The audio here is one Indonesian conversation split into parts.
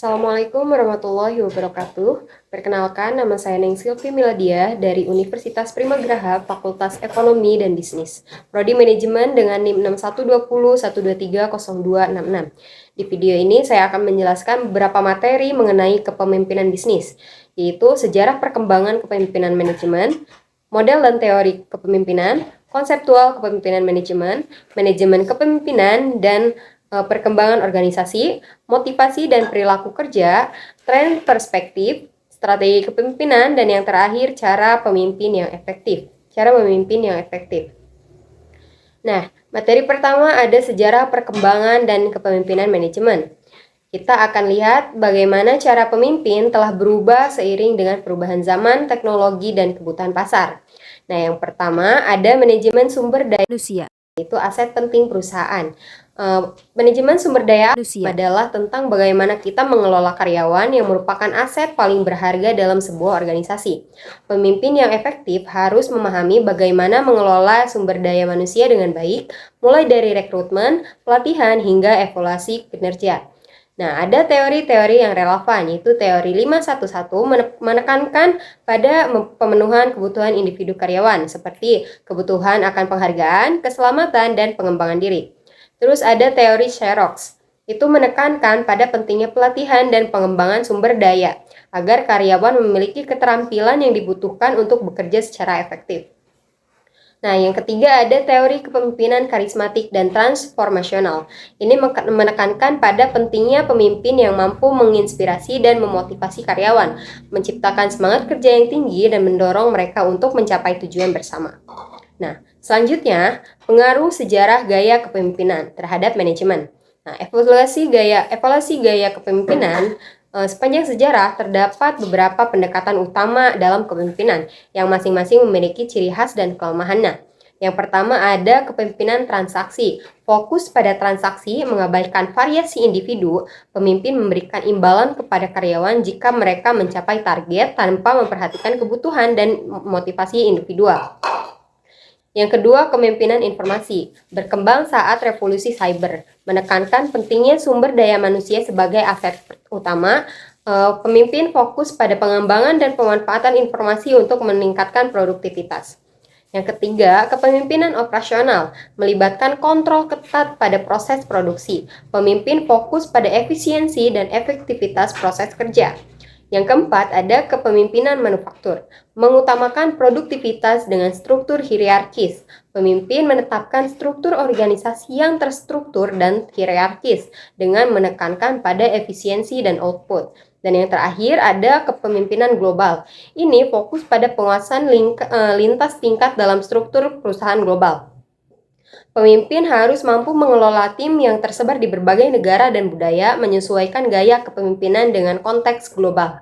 Assalamualaikum warahmatullahi wabarakatuh. Perkenalkan, nama saya Ningsilvi Miladia dari Universitas Primagraha, Fakultas Ekonomi dan Bisnis, Prodi Manajemen dengan NIM 612012300266. Di video ini saya akan menjelaskan beberapa materi mengenai kepemimpinan bisnis, yaitu sejarah perkembangan kepemimpinan manajemen, model dan teori kepemimpinan, konseptual kepemimpinan manajemen, manajemen kepemimpinan, dan perkembangan organisasi, motivasi dan perilaku kerja, tren perspektif, strategi kepemimpinan, dan yang terakhir cara pemimpin yang efektif. Cara memimpin yang efektif. Nah, materi pertama ada sejarah perkembangan dan kepemimpinan manajemen. Kita akan lihat bagaimana cara pemimpin telah berubah seiring dengan perubahan zaman, teknologi, dan kebutuhan pasar. Nah, yang pertama ada manajemen sumber daya manusia, itu aset penting perusahaan. Manajemen sumber daya manusia adalah tentang bagaimana kita mengelola karyawan yang merupakan aset paling berharga dalam sebuah organisasi. Pemimpin yang efektif harus memahami bagaimana mengelola sumber daya manusia dengan baik, mulai dari rekrutmen, pelatihan, hingga evaluasi kinerja. Nah, ada teori-teori yang relevan, yaitu teori 511 menekankan pada pemenuhan kebutuhan individu karyawan, seperti kebutuhan akan penghargaan, keselamatan, dan pengembangan diri. Terus ada teori Xerox, itu menekankan pada pentingnya pelatihan dan pengembangan sumber daya, agar karyawan memiliki keterampilan yang dibutuhkan untuk bekerja secara efektif. Nah, yang ketiga ada teori kepemimpinan karismatik dan transformasional. Ini menekankan pada pentingnya pemimpin yang mampu menginspirasi dan memotivasi karyawan, menciptakan semangat kerja yang tinggi dan mendorong mereka untuk mencapai tujuan bersama. Nah, selanjutnya, pengaruh sejarah gaya kepemimpinan terhadap manajemen. Nah, evaluasi gaya kepemimpinan sepanjang sejarah terdapat beberapa pendekatan utama dalam kepemimpinan yang masing-masing memiliki ciri khas dan kelemahannya. Yang pertama ada kepemimpinan transaksi. Fokus pada transaksi mengabaikan variasi individu, pemimpin memberikan imbalan kepada karyawan jika mereka mencapai target tanpa memperhatikan kebutuhan dan motivasi individual. Yang kedua, kepemimpinan informasi, berkembang saat revolusi cyber, menekankan pentingnya sumber daya manusia sebagai aset utama. Pemimpin fokus pada pengembangan dan pemanfaatan informasi untuk meningkatkan produktivitas. Yang ketiga, kepemimpinan operasional, melibatkan kontrol ketat pada proses produksi. Pemimpin fokus pada efisiensi dan efektivitas proses kerja. Yang keempat, ada kepemimpinan manufaktur, mengutamakan produktivitas dengan struktur hierarkis. Pemimpin menetapkan struktur organisasi yang terstruktur dan hierarkis dengan menekankan pada efisiensi dan output. Dan yang terakhir ada kepemimpinan global. Ini fokus pada penguasaan lintas tingkat dalam struktur perusahaan global. Pemimpin harus mampu mengelola tim yang tersebar di berbagai negara dan budaya, menyesuaikan gaya kepemimpinan dengan konteks global.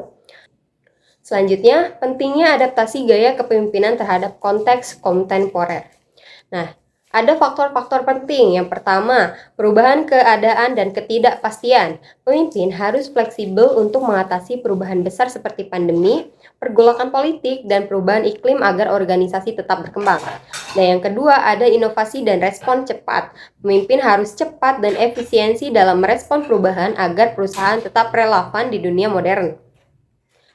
Selanjutnya, pentingnya adaptasi gaya kepemimpinan terhadap konteks kontemporer. Nah, ada faktor-faktor penting. Yang pertama, perubahan keadaan dan ketidakpastian. Pemimpin harus fleksibel untuk mengatasi perubahan besar seperti pandemi, pergolakan politik, dan perubahan iklim agar organisasi tetap berkembang. Nah, yang kedua ada inovasi dan respon cepat. Pemimpin harus cepat dan efisiensi dalam merespon perubahan agar perusahaan tetap relevan di dunia modern.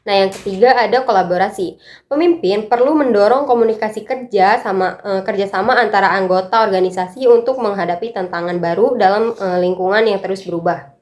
Nah, yang ketiga ada kolaborasi. Pemimpin perlu mendorong komunikasi kerjasama antara anggota organisasi untuk menghadapi tantangan baru dalam lingkungan yang terus berubah.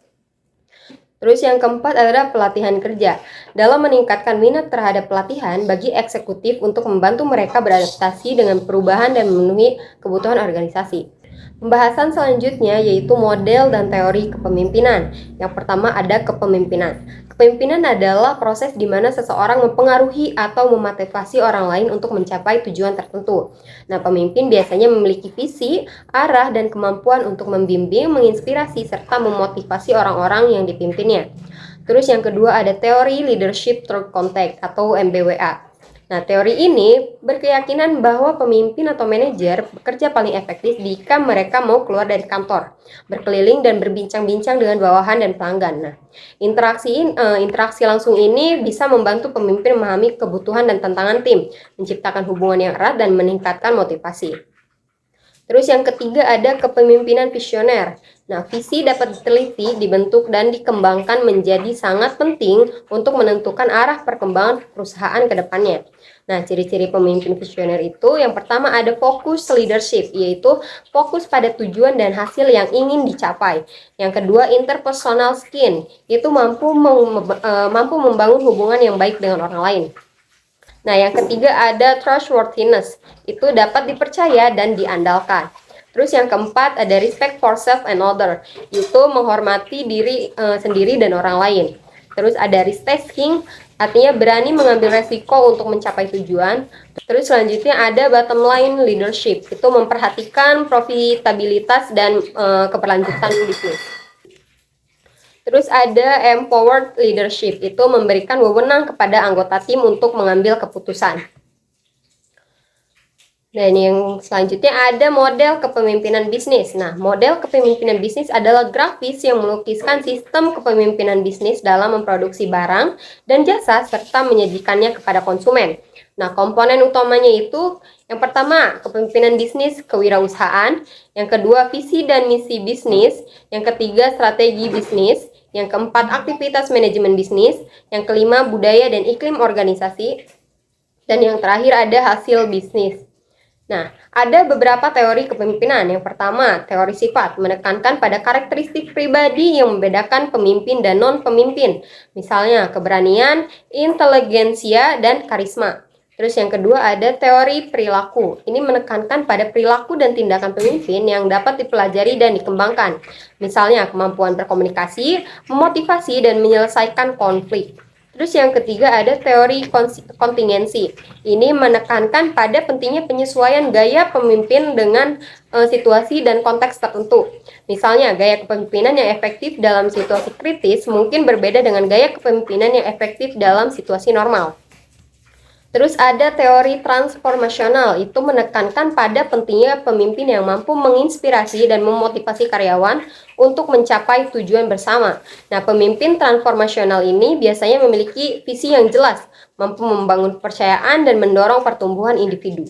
Terus yang keempat adalah pelatihan kerja. Dalam meningkatkan minat terhadap pelatihan bagi eksekutif untuk membantu mereka beradaptasi dengan perubahan dan memenuhi kebutuhan organisasi. Pembahasan selanjutnya yaitu model dan teori kepemimpinan. Yang pertama ada kepemimpinan. Kepemimpinan adalah proses di mana seseorang mempengaruhi atau memotivasi orang lain untuk mencapai tujuan tertentu. Nah, pemimpin biasanya memiliki visi, arah, dan kemampuan untuk membimbing, menginspirasi, serta memotivasi orang-orang yang dipimpinnya. Terus yang kedua ada teori leadership through contact atau MBWA. Nah, teori ini berkeyakinan bahwa pemimpin atau manajer bekerja paling efektif jika mereka mau keluar dari kantor, berkeliling dan berbincang-bincang dengan bawahan dan pelanggan. Nah, interaksi langsung ini bisa membantu pemimpin memahami kebutuhan dan tantangan tim, menciptakan hubungan yang erat dan meningkatkan motivasi. Terus yang ketiga ada kepemimpinan visioner. Nah, visi dapat diteliti, dibentuk, dan dikembangkan menjadi sangat penting untuk menentukan arah perkembangan perusahaan ke depannya. Nah, ciri-ciri pemimpin visioner itu yang pertama ada fokus leadership, yaitu fokus pada tujuan dan hasil yang ingin dicapai. Yang kedua interpersonal skill, itu mampu membangun hubungan yang baik dengan orang lain. Nah, yang ketiga ada trustworthiness, itu dapat dipercaya dan diandalkan. Terus yang keempat ada respect for self and other, itu menghormati diri sendiri dan orang lain. Terus ada risk taking, artinya berani mengambil resiko untuk mencapai tujuan. Terus selanjutnya ada bottom line leadership, itu memperhatikan profitabilitas dan keberlanjutan bisnis. Terus ada empowered leadership, itu memberikan wewenang kepada anggota tim untuk mengambil keputusan. Dan yang selanjutnya ada model kepemimpinan bisnis. Nah, model kepemimpinan bisnis adalah grafis yang melukiskan sistem kepemimpinan bisnis dalam memproduksi barang dan jasa serta menyajikannya kepada konsumen. Nah, komponen utamanya itu yang pertama, kepemimpinan bisnis kewirausahaan, yang kedua, visi dan misi bisnis, yang ketiga, strategi bisnis, yang keempat, aktivitas manajemen bisnis, yang kelima, budaya dan iklim organisasi, dan yang terakhir ada hasil bisnis. Nah, ada beberapa teori kepemimpinan. Yang pertama, teori sifat, menekankan pada karakteristik pribadi yang membedakan pemimpin dan non-pemimpin. Misalnya, keberanian, inteligensia, dan karisma. Terus yang kedua ada teori perilaku. Ini menekankan pada perilaku dan tindakan pemimpin yang dapat dipelajari dan dikembangkan. Misalnya, kemampuan berkomunikasi, memotivasi, dan menyelesaikan konflik. Terus yang ketiga ada teori kontingensi. Ini menekankan pada pentingnya penyesuaian gaya pemimpin dengan situasi dan konteks tertentu. Misalnya, gaya kepemimpinan yang efektif dalam situasi kritis mungkin berbeda dengan gaya kepemimpinan yang efektif dalam situasi normal. Terus ada teori transformasional, itu menekankan pada pentingnya pemimpin yang mampu menginspirasi dan memotivasi karyawan untuk mencapai tujuan bersama. Nah, pemimpin transformasional ini biasanya memiliki visi yang jelas, mampu membangun kepercayaan dan mendorong pertumbuhan individu.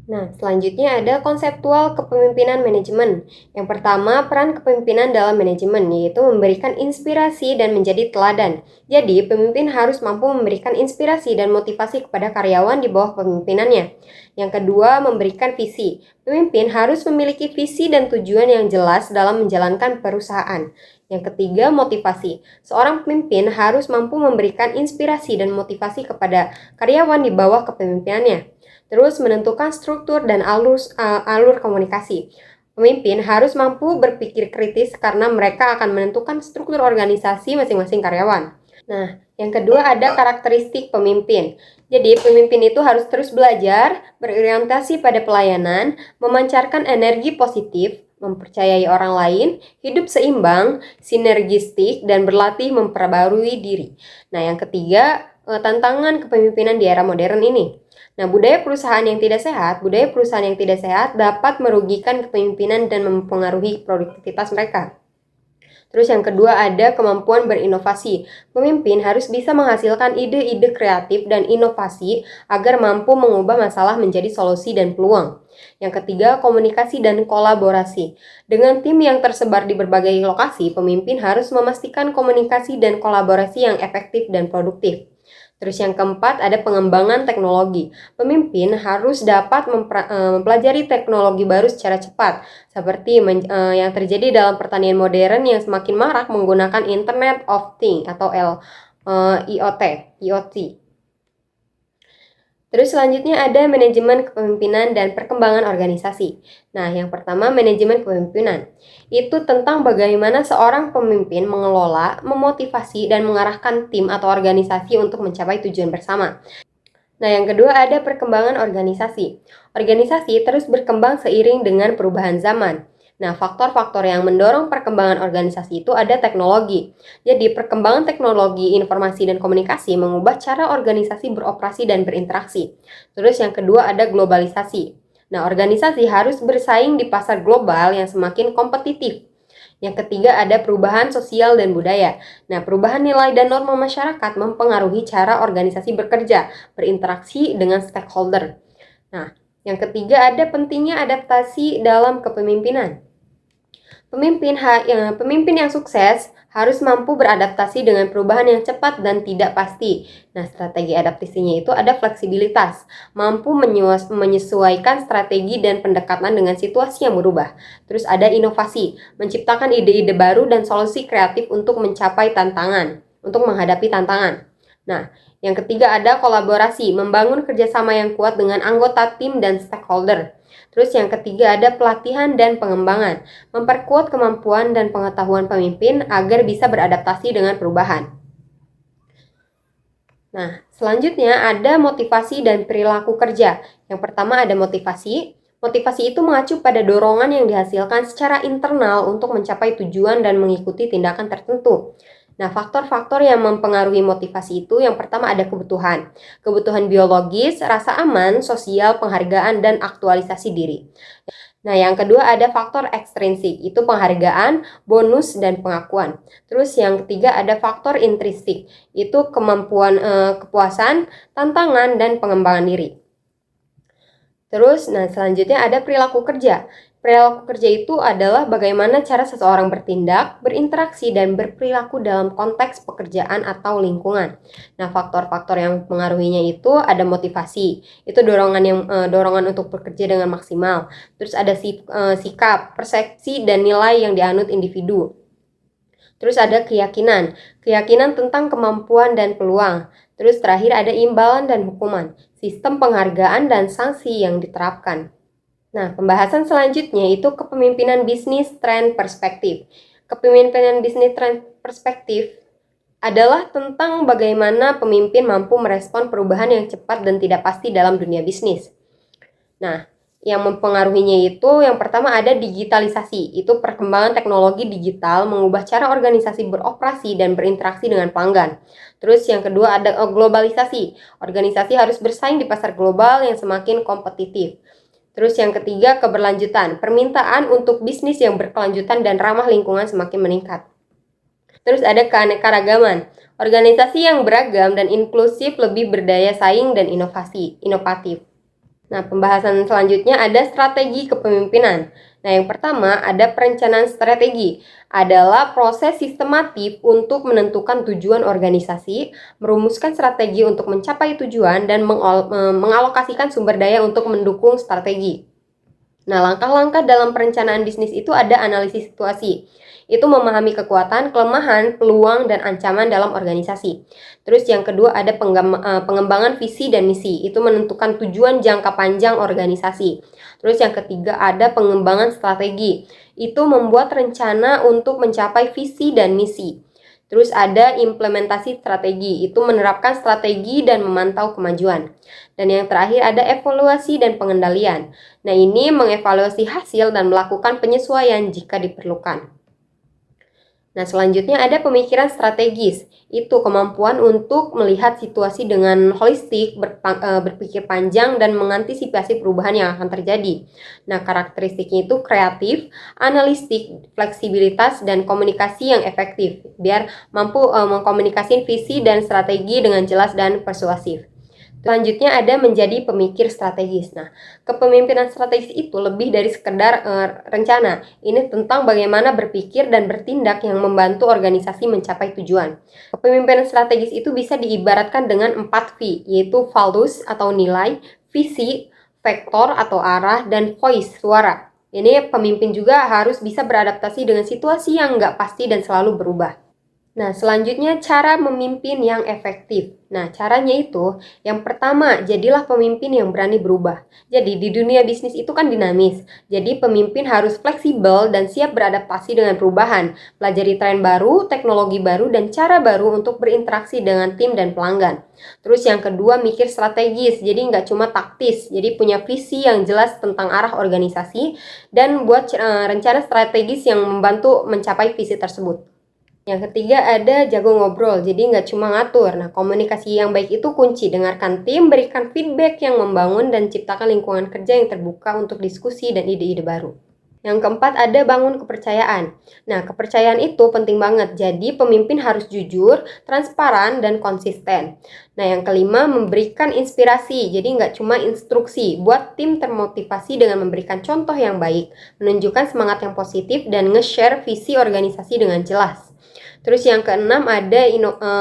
Nah, selanjutnya ada konseptual kepemimpinan manajemen. Yang pertama, peran kepemimpinan dalam manajemen, yaitu memberikan inspirasi dan menjadi teladan. Jadi, pemimpin harus mampu memberikan inspirasi dan motivasi kepada karyawan di bawah pemimpinannya. Yang kedua, memberikan visi. Pemimpin harus memiliki visi dan tujuan yang jelas dalam menjalankan perusahaan. Yang ketiga, motivasi. Seorang pemimpin harus mampu memberikan inspirasi dan motivasi kepada karyawan di bawah kepemimpinannya. Terus menentukan struktur dan alur komunikasi. Pemimpin harus mampu berpikir kritis karena mereka akan menentukan struktur organisasi masing-masing karyawan. Nah, yang kedua ada karakteristik pemimpin. Jadi, pemimpin itu harus terus belajar, berorientasi pada pelayanan, memancarkan energi positif, mempercayai orang lain, hidup seimbang, sinergistik, dan berlatih memperbarui diri. Nah, yang ketiga, tantangan kepemimpinan di era modern ini. Nah, budaya perusahaan yang tidak sehat dapat merugikan kepemimpinan dan mempengaruhi produktivitas mereka. Terus yang kedua ada kemampuan berinovasi. Pemimpin harus bisa menghasilkan ide-ide kreatif dan inovasi agar mampu mengubah masalah menjadi solusi dan peluang. Yang ketiga, komunikasi dan kolaborasi. Dengan tim yang tersebar di berbagai lokasi, pemimpin harus memastikan komunikasi dan kolaborasi yang efektif dan produktif. Terus yang keempat ada pengembangan teknologi. Pemimpin harus dapat mempelajari teknologi baru secara cepat, seperti yang terjadi dalam pertanian modern yang semakin marak menggunakan Internet of Things atau IoT. Terus selanjutnya ada manajemen kepemimpinan dan perkembangan organisasi. Nah, yang pertama manajemen kepemimpinan. Itu tentang bagaimana seorang pemimpin mengelola, memotivasi, dan mengarahkan tim atau organisasi untuk mencapai tujuan bersama. Nah, yang kedua ada perkembangan organisasi. Organisasi terus berkembang seiring dengan perubahan zaman. Nah, faktor-faktor yang mendorong perkembangan organisasi itu ada teknologi. Jadi, perkembangan teknologi, informasi, dan komunikasi mengubah cara organisasi beroperasi dan berinteraksi. Terus yang kedua ada globalisasi. Nah, organisasi harus bersaing di pasar global yang semakin kompetitif. Yang ketiga ada perubahan sosial dan budaya. Nah, perubahan nilai dan norma masyarakat mempengaruhi cara organisasi bekerja, berinteraksi dengan stakeholder. Nah, Yang ketiga ada pentingnya adaptasi dalam kepemimpinan. Pemimpin yang sukses harus mampu beradaptasi dengan perubahan yang cepat dan tidak pasti. Nah, strategi adaptasinya itu ada fleksibilitas, mampu menyesuaikan strategi dan pendekatan dengan situasi yang berubah. Terus ada inovasi, menciptakan ide-ide baru dan solusi kreatif untuk menghadapi tantangan. Nah, yang ketiga ada kolaborasi, membangun kerjasama yang kuat dengan anggota tim dan stakeholder. Terus yang ketiga ada pelatihan dan pengembangan, memperkuat kemampuan dan pengetahuan pemimpin agar bisa beradaptasi dengan perubahan. Nah, selanjutnya ada motivasi dan perilaku kerja. Yang pertama ada motivasi. Motivasi itu mengacu pada dorongan yang dihasilkan secara internal untuk mencapai tujuan dan mengikuti tindakan tertentu. Nah, faktor-faktor yang mempengaruhi motivasi itu yang pertama ada kebutuhan. Kebutuhan biologis, rasa aman, sosial, penghargaan, dan aktualisasi diri. Nah, yang kedua ada faktor ekstrinsik, itu penghargaan, bonus, dan pengakuan. Terus yang ketiga ada faktor intrinsik, itu kepuasan, tantangan, dan pengembangan diri. Terus, selanjutnya ada perilaku kerja. Perilaku kerja itu adalah bagaimana cara seseorang bertindak, berinteraksi, dan berperilaku dalam konteks pekerjaan atau lingkungan. Nah, faktor-faktor yang mengaruhinya itu ada motivasi, itu dorongan untuk bekerja dengan maksimal. Terus ada sikap, persepsi, dan nilai yang dianut individu. Terus ada keyakinan tentang kemampuan dan peluang. Terus terakhir ada imbalan dan hukuman, sistem penghargaan dan sanksi yang diterapkan. Nah, pembahasan selanjutnya itu kepemimpinan bisnis tren perspektif. Kepemimpinan bisnis tren perspektif adalah tentang bagaimana pemimpin mampu merespon perubahan yang cepat dan tidak pasti dalam dunia bisnis. Nah, yang mempengaruhinya itu yang pertama ada digitalisasi. Itu perkembangan teknologi digital mengubah cara organisasi beroperasi dan berinteraksi dengan pelanggan. Terus yang kedua ada globalisasi. Organisasi harus bersaing di pasar global yang semakin kompetitif. Terus yang ketiga, keberlanjutan. Permintaan untuk bisnis yang berkelanjutan dan ramah lingkungan semakin meningkat. Terus ada keanekaragaman. Organisasi yang beragam dan inklusif lebih berdaya saing dan inovatif. Nah, pembahasan selanjutnya ada strategi kepemimpinan. Nah, yang pertama ada perencanaan strategi. Adalah proses sistematif untuk menentukan tujuan organisasi, merumuskan strategi untuk mencapai tujuan, dan mengalokasikan sumber daya untuk mendukung strategi. Nah, langkah-langkah dalam perencanaan bisnis itu ada analisis situasi. Itu memahami kekuatan, kelemahan, peluang, dan ancaman dalam organisasi. Terus yang kedua ada pengembangan visi dan misi. Itu menentukan tujuan jangka panjang organisasi. Terus yang ketiga ada pengembangan strategi. Itu membuat rencana untuk mencapai visi dan misi. Terus ada implementasi strategi, itu menerapkan strategi dan memantau kemajuan. Dan yang terakhir ada evaluasi dan pengendalian. Nah, ini mengevaluasi hasil dan melakukan penyesuaian jika diperlukan. Nah, selanjutnya ada pemikiran strategis. Itu kemampuan untuk melihat situasi dengan holistik, berpikir panjang, dan mengantisipasi perubahan yang akan terjadi. Nah, karakteristiknya itu kreatif, analitik, fleksibilitas, dan komunikasi yang efektif, biar mampu mengkomunikasikan visi dan strategi dengan jelas dan persuasif. Selanjutnya ada menjadi pemikir strategis. Nah, kepemimpinan strategis itu lebih dari sekedar rencana. Ini tentang bagaimana berpikir dan bertindak yang membantu organisasi mencapai tujuan. Kepemimpinan strategis itu bisa diibaratkan dengan 4 V, yaitu values atau nilai, visi, vektor atau arah, dan voice, suara. Ini pemimpin juga harus bisa beradaptasi dengan situasi yang nggak pasti dan selalu berubah. Nah, selanjutnya cara memimpin yang efektif. Nah, caranya itu yang pertama, jadilah pemimpin yang berani berubah. Jadi, di dunia bisnis itu kan dinamis. Jadi, pemimpin harus fleksibel dan siap beradaptasi dengan perubahan. Pelajari tren baru, teknologi baru, dan cara baru untuk berinteraksi dengan tim dan pelanggan. Terus yang kedua, mikir strategis. Jadi, nggak cuma taktis. Jadi, punya visi yang jelas tentang arah organisasi dan buat rencana strategis yang membantu mencapai visi tersebut. Yang ketiga ada jago ngobrol, jadi nggak cuma ngatur. Nah, komunikasi yang baik itu kunci. Dengarkan tim, berikan feedback yang membangun, dan ciptakan lingkungan kerja yang terbuka untuk diskusi dan ide-ide baru. Yang keempat ada bangun kepercayaan. Nah, kepercayaan itu penting banget. Jadi pemimpin harus jujur, transparan, dan konsisten. Nah, yang kelima memberikan inspirasi. Jadi nggak cuma instruksi. Buat tim termotivasi dengan memberikan contoh yang baik, menunjukkan semangat yang positif, dan nge-share visi organisasi dengan jelas. Terus yang keenam ada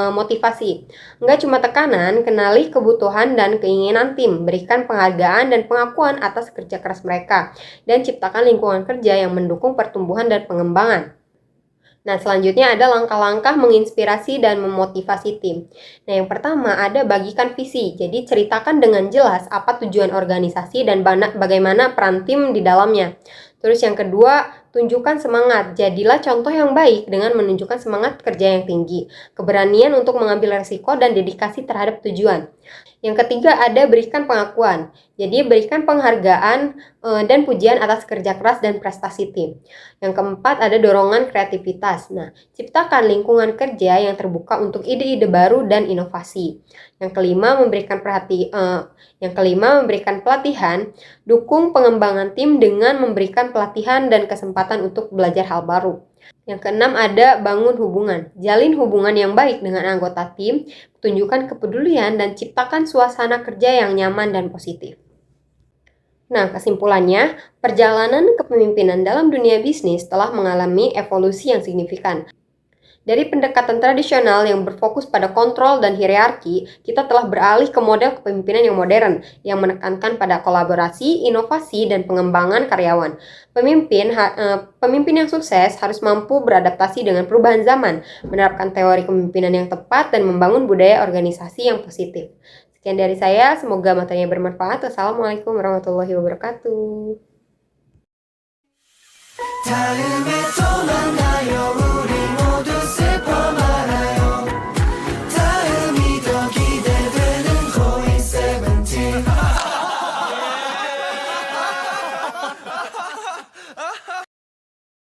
motivasi. Nggak cuma tekanan, kenali kebutuhan dan keinginan tim, berikan penghargaan dan pengakuan atas kerja keras mereka, dan ciptakan lingkungan kerja yang mendukung pertumbuhan dan pengembangan. Nah, selanjutnya ada langkah-langkah menginspirasi dan memotivasi tim. Nah, yang pertama ada bagikan visi. Jadi, ceritakan dengan jelas apa tujuan organisasi dan bagaimana peran tim di dalamnya. Terus yang kedua, tunjukkan semangat. Jadilah contoh yang baik dengan menunjukkan semangat kerja yang tinggi, keberanian untuk mengambil resiko, dan dedikasi terhadap tujuan. Yang ketiga ada berikan pengakuan. Jadi berikan penghargaan dan pujian atas kerja keras dan prestasi tim. Yang keempat ada dorongan kreativitas. Nah, ciptakan lingkungan kerja yang terbuka untuk ide-ide baru dan inovasi. Yang kelima memberikan pelatihan, dukung pengembangan tim dengan memberikan pelatihan dan kesempatan untuk belajar hal baru. Yang keenam ada bangun hubungan. Jalin hubungan yang baik dengan anggota tim, tunjukkan kepedulian, dan ciptakan suasana kerja yang nyaman dan positif. Nah, kesimpulannya, perjalanan kepemimpinan dalam dunia bisnis telah mengalami evolusi yang signifikan. Dari pendekatan tradisional yang berfokus pada kontrol dan hierarki, kita telah beralih ke model kepemimpinan yang modern, yang menekankan pada kolaborasi, inovasi, dan pengembangan karyawan. Pemimpin yang sukses harus mampu beradaptasi dengan perubahan zaman, menerapkan teori kepemimpinan yang tepat, dan membangun budaya organisasi yang positif. Sekian dari saya, semoga materinya bermanfaat. Wassalamualaikum warahmatullahi wabarakatuh.